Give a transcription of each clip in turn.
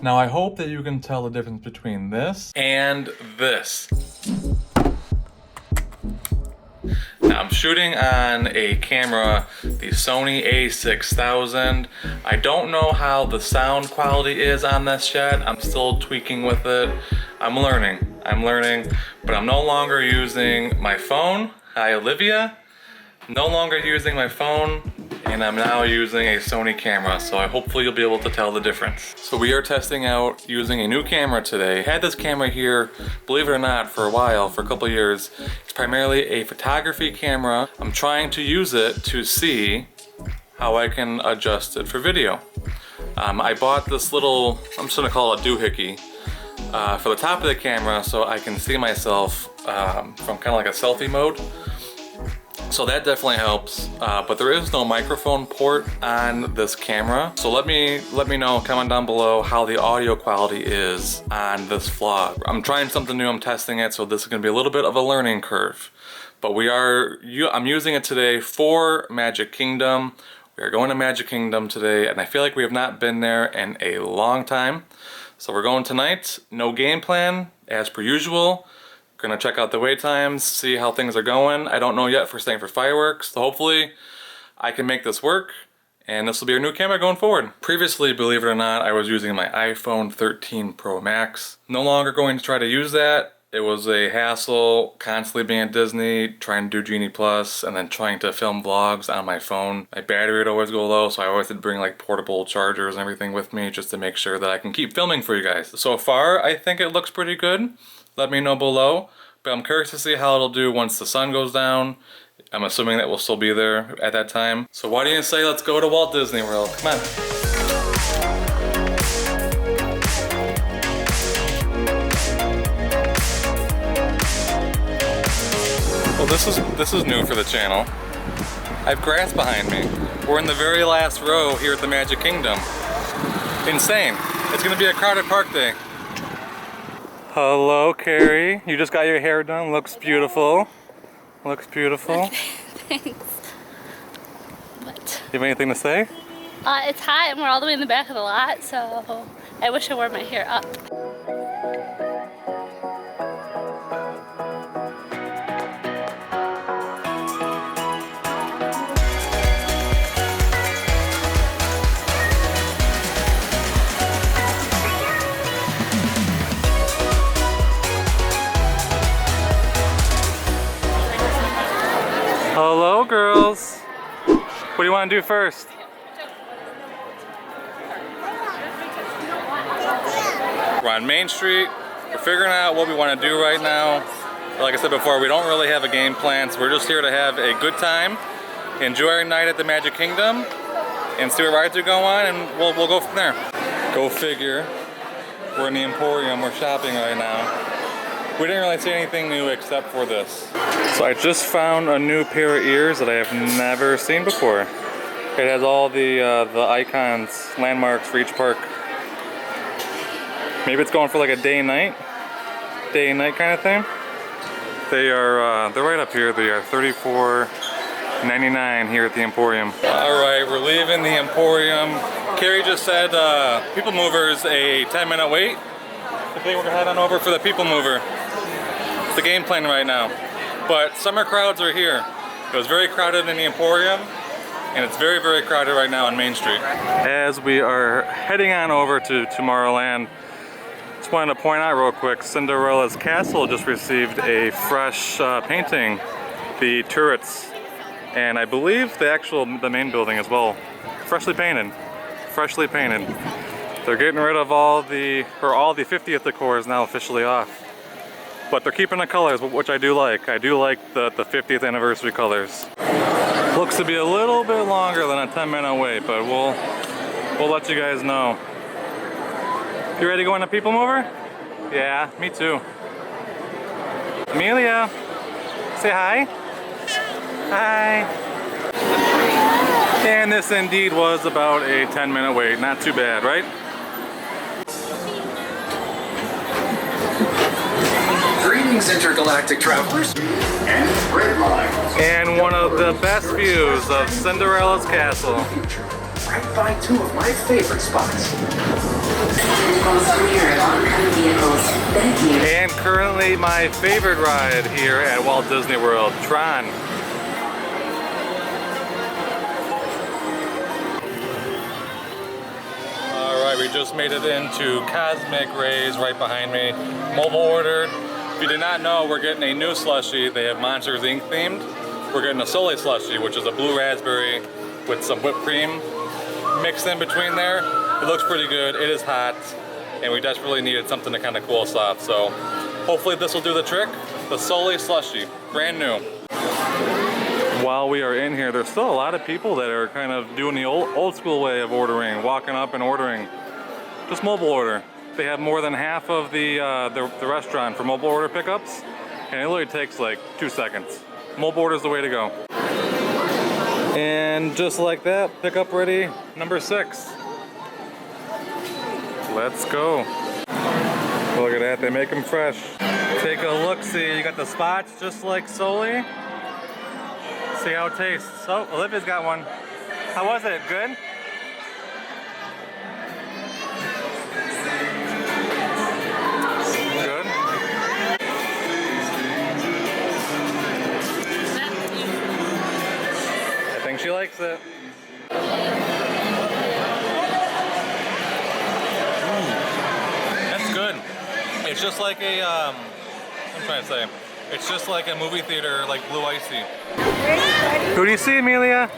Now I hope that you can tell the difference between this and this. Now I'm shooting on a camera, the Sony A6000. I don't know how the sound quality is on this yet. I'm still tweaking with it. I'm learning, but I'm no longer using my phone. Hi Olivia. No longer using my phone, and I'm now using a Sony camera, so hopefully you'll be able to tell the difference. So we are testing out using a new camera today. Had this camera here, believe it or not, for a while, for a couple of years. It's primarily a photography camera. I'm trying to use it to see how I can adjust it for video. I bought this little, I'm just gonna call it a doohickey, for the top of the camera so I can see myself from kind of like a selfie mode. So that definitely helps, but there is no microphone port on this camera. So let me know, comment down below how the audio quality is on this vlog. I'm trying something new, I'm testing it, so this is gonna be a little bit of a learning curve. But I'm using it today for Magic Kingdom. We are going to Magic Kingdom today, and I feel like we have not been there in a long time. So we're going tonight, no game plan, as per usual. Gonna check out the wait times, see how things are going. I don't know yet if we're staying for fireworks, so hopefully I can make this work, and this will be our new camera going forward. Previously, believe it or not, I was using my iPhone 13 Pro Max. No longer going to try to use that. It was a hassle, constantly being at Disney, trying to do Genie Plus, and then trying to film vlogs on my phone. My battery would always go low, so I always had to bring like portable chargers and everything with me just to make sure that I can keep filming for you guys. So far, I think it looks pretty good. Let me know below, but I'm curious to see how it'll do once the sun goes down. I'm assuming that we'll still be there at that time. So why do you say let's go to Walt Disney World? Come on. Well, this is new for the channel. I have grass behind me. We're in the very last row here at the Magic Kingdom. Insane. It's gonna be a crowded park day. Hello, Carrie. You just got your hair done. Looks beautiful. Looks beautiful. Thanks. What? You have anything to say? It's hot and we're all the way in the back of the lot, so I wish I wore my hair up. Hello, girls. What do you want to do first? We're on Main Street. We're figuring out what we want to do right now. Like I said before, we don't really have a game plan, so we're just here to have a good time, enjoy our night at the Magic Kingdom, and see what rides are going on, and we'll go from there. Go figure. We're in the Emporium. We're shopping right now. We didn't really see anything new except for this. So I just found a new pair of ears that I have never seen before. It has all the icons, landmarks for each park. Maybe it's going for like a day and night kind of thing. They're right up here. They are $34.99 here at the Emporium. All right, we're leaving the Emporium. Carrie just said People Mover is a 10-minute wait. I think we're gonna head on over for the People Mover. It's the game plan right now. But summer crowds are here. It was very crowded in the Emporium, and it's very, very crowded right now on Main Street. As we are heading on over to Tomorrowland, just wanted to point out real quick, Cinderella's Castle just received a fresh painting, the turrets, and I believe the main building as well, freshly painted. They're getting rid of all the 50th decor is now officially off. But they're keeping the colors, which I do like. I do like the 50th anniversary colors. Looks to be a little bit longer than a 10-minute wait, but we'll let you guys know. You ready to go on a People Mover? Yeah, me too. Amelia, say hi. Hi. And this indeed was about a 10-minute wait. Not too bad, right? Greetings, intergalactic travelers. And one of the best views of Cinderella's castle. right by two of my favorite spots. And currently my favorite ride here at Walt Disney World, Tron. Alright, we just made it into Cosmic Rays right behind me. Mobile ordered. If you did not know, we're getting a new slushie. They have Monsters Inc. themed. We're getting a Sole slushie, which is a blue raspberry with some whipped cream mixed in between there. It looks pretty good. It is hot, and we desperately needed something to kind of cool us off. So hopefully this will do the trick. The Sole slushie, brand new. While we are in here, there's still a lot of people that are kind of doing the old school way of ordering, walking up and ordering. Just mobile order. They have more than half of the restaurant for mobile order pickups, and it literally takes like 2 seconds. Mobile order is the way to go. And just like that, pickup ready, number 6. Let's go. Look at that, they make them fresh. Take a look, see, you got the spots just like Sole. See how it tastes. Oh, Olivia's got one. How was it? Good? Good? I think she likes it. That's good. It's just like a, I'm trying to say, it's just like a movie theater, like Blue Icy. Who do you see, Amelia?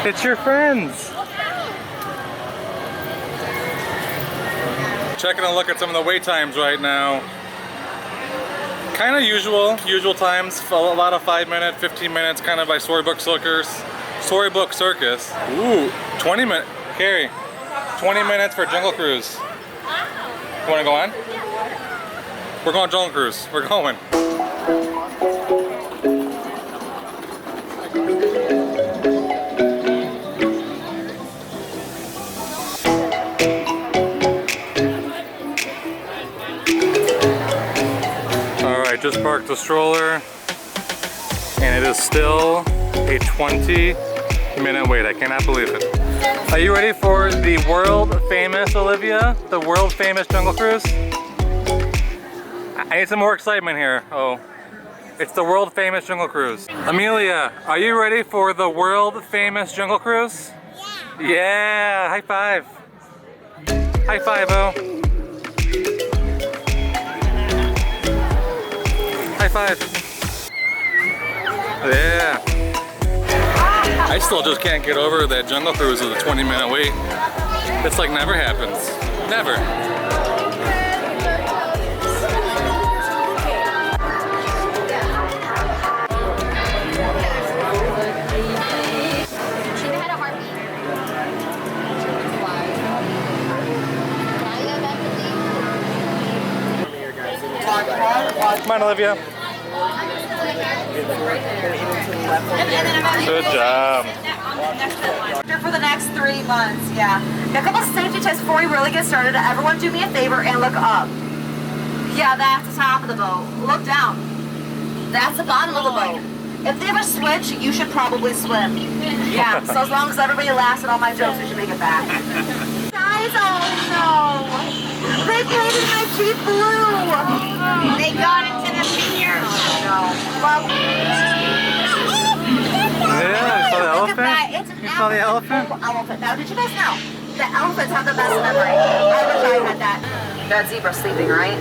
It's your friends. Checking a look at some of the wait times right now. Kind of usual times. A lot of 5 minute, 15 minutes, kind of by Storybook Circus. Ooh, 20 minutes. Carrie, 20 minutes for Jungle Cruise. You want to go on? We're going Jungle Cruise. We're going. Alright, just parked the stroller, and it is still a 20-minute wait. I cannot believe it. Are you ready for the world famous, Olivia? The world famous Jungle Cruise? I need some more excitement here. Oh, it's the world famous Jungle Cruise. Amelia, are you ready for the world famous Jungle Cruise? Yeah. Yeah, high five. High five, oh. High five. Yeah. I still just can't get over that Jungle Cruise is a 20-minute wait. It's like never happens. Never. Come on, Olivia. Good job. For the next 3 months, yeah. A couple safety tests before we really get started. Everyone do me a favor and look up. Yeah, that's the top of the boat. Look down. That's the bottom of the boat. If they have a switch, you should probably swim. Yeah, so as long as everybody laughs at all my jokes, we should make it back. Guys, oh no! They painted my Jeep blue! They got into the pier! Oh no. Well, Yeah, you saw the elephant? It's an You saw the elephant? elephant. Now, did you guys know the elephants have the best memory? I wish I had that. That zebra's sleeping, right?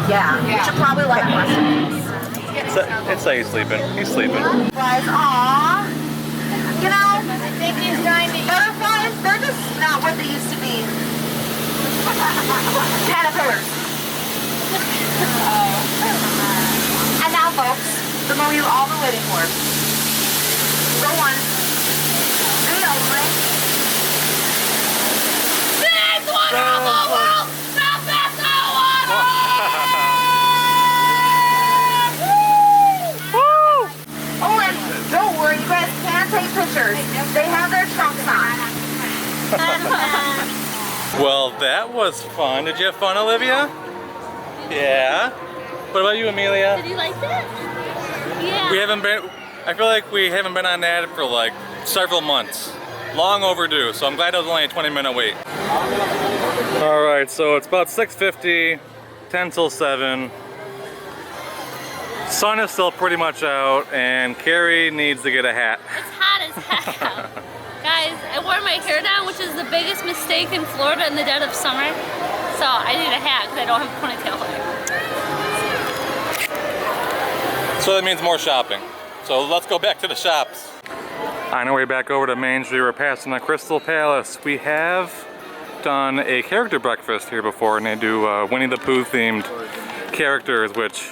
Yeah. You should probably let him rest in peace. It's like he's sleeping. He's sleeping. Guys, aw. You know, butterflies, they're just not what they used to be. Caterpillars. And now, folks, the moment you've all been waiting for. Go on. Video, right? This wonderful world! Stop that Oh, and don't worry, you guys can take pictures. They have their trunks on. Well, that was fun. Did you have fun, Olivia? Yeah. What about you, Amelia? Did you like that? Yeah. We haven't been. I feel like we haven't been on that for like several months. Long overdue, so I'm glad it was only a 20-minute wait. All right, so it's about 6:50, 10 till 7. Sun is still pretty much out, and Carrie needs to get a hat. It's hot as heck out. Guys, I wore my hair down, which is the biggest mistake in Florida in the dead of summer. So I need a hat because I don't have ponytail hair. So that means more shopping. So let's go back to the shops. On our way back over to Main Street, we're passing the Crystal Palace. We have done a character breakfast here before, and they do Winnie the Pooh themed characters, which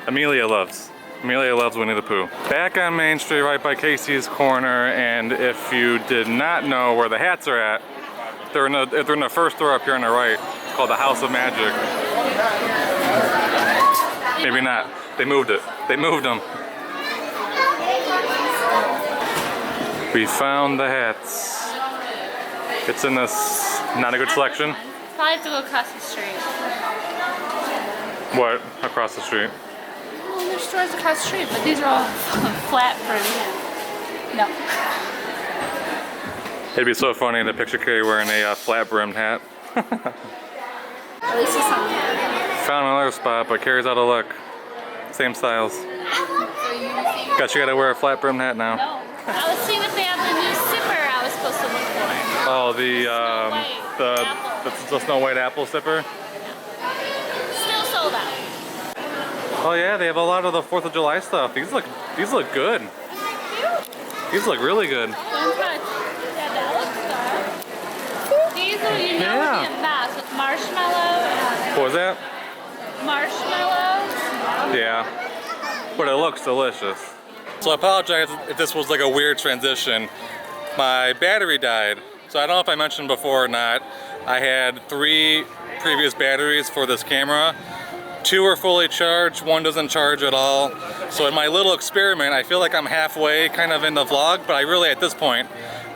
Amelia loves. Amelia loves Winnie the Pooh. Back on Main Street, right by Casey's Corner, and if you did not know where the hats are at, they're in the first row up here on the right. It's called the House of Magic. Maybe not. They moved it. They moved them. We found the hats. It's in this not a good selection. Probably have to go across the street. What? Across the street? Well, there's stores across the street, but these are all flat brim. No. It'd be so funny to picture Carrie wearing a flat brimmed hat. At least it's something. Found another spot, but Carrie's out of luck. Same styles. Guess you gotta wear a flat brimmed hat now. No. I was seeing if they have the new zipper I was supposed to look for. Oh, the Snow White apple zipper. Still sold out. Oh yeah, they have a lot of the 4th of July stuff. These look good. These look really good. Don't touch. Yeah, that looks good. These are, you know, would be a mess with marshmallow. What was that? Marshmallows. Yeah, but it looks delicious. So I apologize if this was like a weird transition. My battery died. So I don't know if I mentioned before or not. I had 3 previous batteries for this camera. 2 are fully charged, 1 doesn't charge at all. So in my little experiment, I feel like I'm halfway kind of in the vlog, but I really, at this point,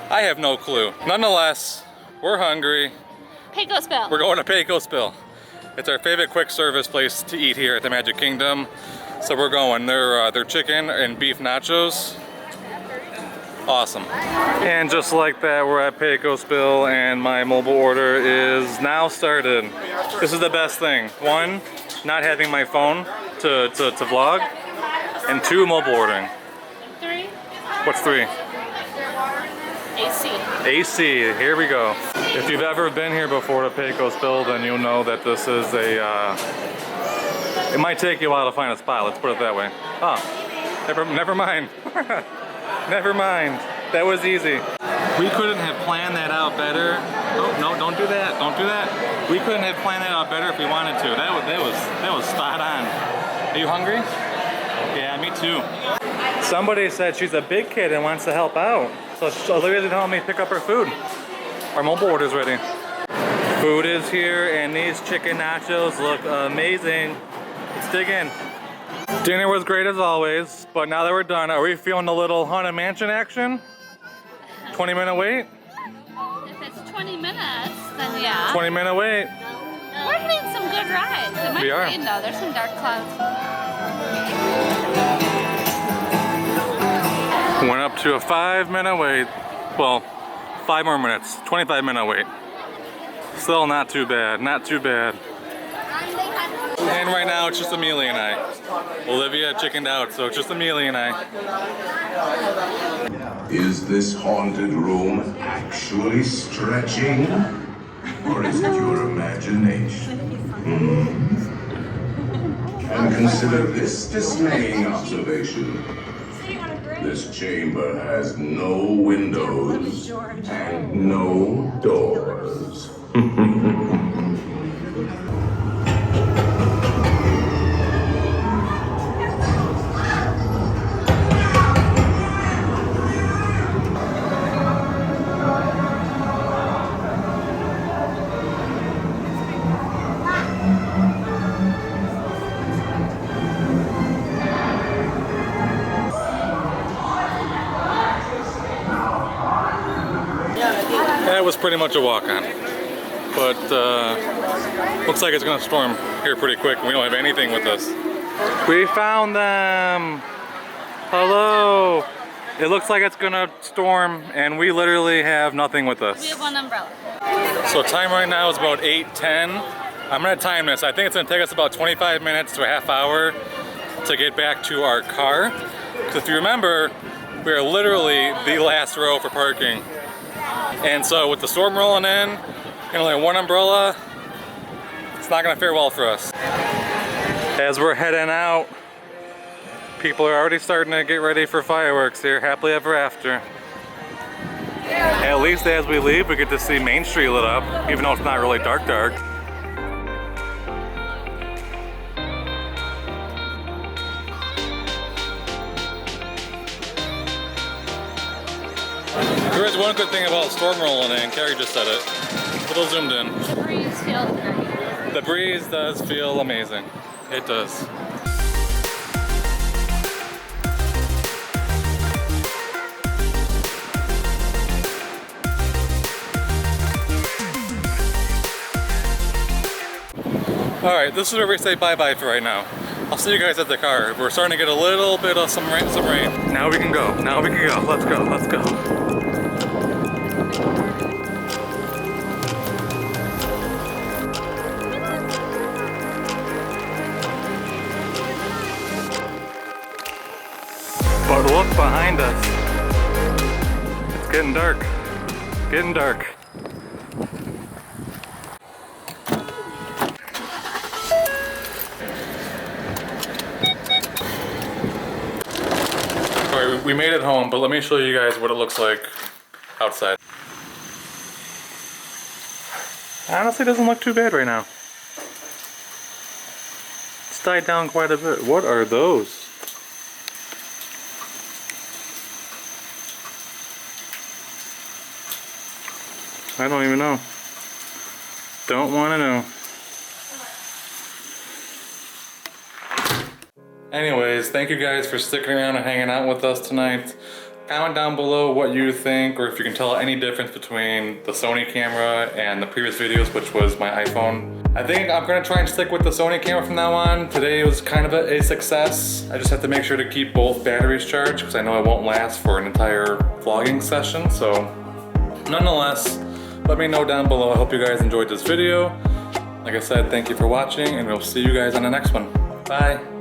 I have no clue. Nonetheless, we're hungry. Pecos Bill. We're going to Pecos Bill. It's our favorite quick service place to eat here at the Magic Kingdom. So we're going. Their chicken and beef nachos. Awesome. And just like that, we're at Pecos Bill, and my mobile order is now started. This is the best thing. 1, not having my phone to vlog, and 2, mobile ordering. 3. What's 3? AC. AC, here we go. If you've ever been here before to Pecos Bill, then you'll know that this is it might take you a while to find a spot, let's put it that way. Oh, never mind. Never mind. That was easy. We couldn't have planned that out better. Oh, no, don't do that. Don't do that. We couldn't have planned that out better if we wanted to. That was spot on. Are you hungry? Yeah, me too. Somebody said she's a big kid and wants to help out. So Olivia's gonna help me pick up her food. Our mobile order's ready. Food is here, and these chicken nachos look amazing. Let's dig in. Dinner was great as always, but now that we're done, are we feeling a little Haunted Mansion action? 20-minute wait? If it's 20 minutes, then yeah. 20-minute wait. We're getting some good rides. It might We are. rain though. There's some dark clouds. Went up to a 5-minute wait. Well, 5 more minutes. 25-minute wait. Still not too bad. Not too bad. And right now it's just Amelia and I. Olivia chickened out, so it's just Amelia and I. Is this haunted room actually stretching? Or is it your imagination? And consider this dismaying observation. This chamber has no windows and no doors. That was pretty much a walk-on. But looks like it's gonna storm here pretty quick. We don't have anything with us. We found them! Hello. It looks like it's gonna storm and we literally have nothing with us. We have one umbrella. So time right now is about 8:10. I'm gonna time this. I think it's gonna take us about 25 minutes to a half hour to get back to our car. Because if you remember, we are literally the last row for parking. And so with the storm rolling in and only one umbrella, it's not gonna fare well for us. As we're heading out, people are already starting to get ready for fireworks here, happily ever after. At least as we leave, we get to see Main Street lit up, even though it's not really dark. There is one good thing about storm rolling in, Carrie just said it. A little zoomed in. The breeze feels great. The breeze does feel amazing. It does. Alright, this is where we say bye-bye for right now. I'll see you guys at the car. We're starting to get a little bit of some rain. Now we can go. Now we can go. Let's go. Let's go. But look behind us. It's getting dark. Getting dark. Alright, we made it home, but let me show you guys what it looks like outside. Honestly, it doesn't look too bad right now. It's died down quite a bit. What are those? I don't even know. Don't want to know. Anyways, thank you guys for sticking around and hanging out with us tonight. Comment down below what you think, or if you can tell any difference between the Sony camera and the previous videos, which was my iPhone. I think I'm gonna try and stick with the Sony camera from now on. Today was kind of a success. I just have to make sure to keep both batteries charged because I know it won't last for an entire vlogging session. So nonetheless, let me know down below. I hope you guys enjoyed this video. Like I said, thank you for watching and we'll see you guys on the next one. Bye.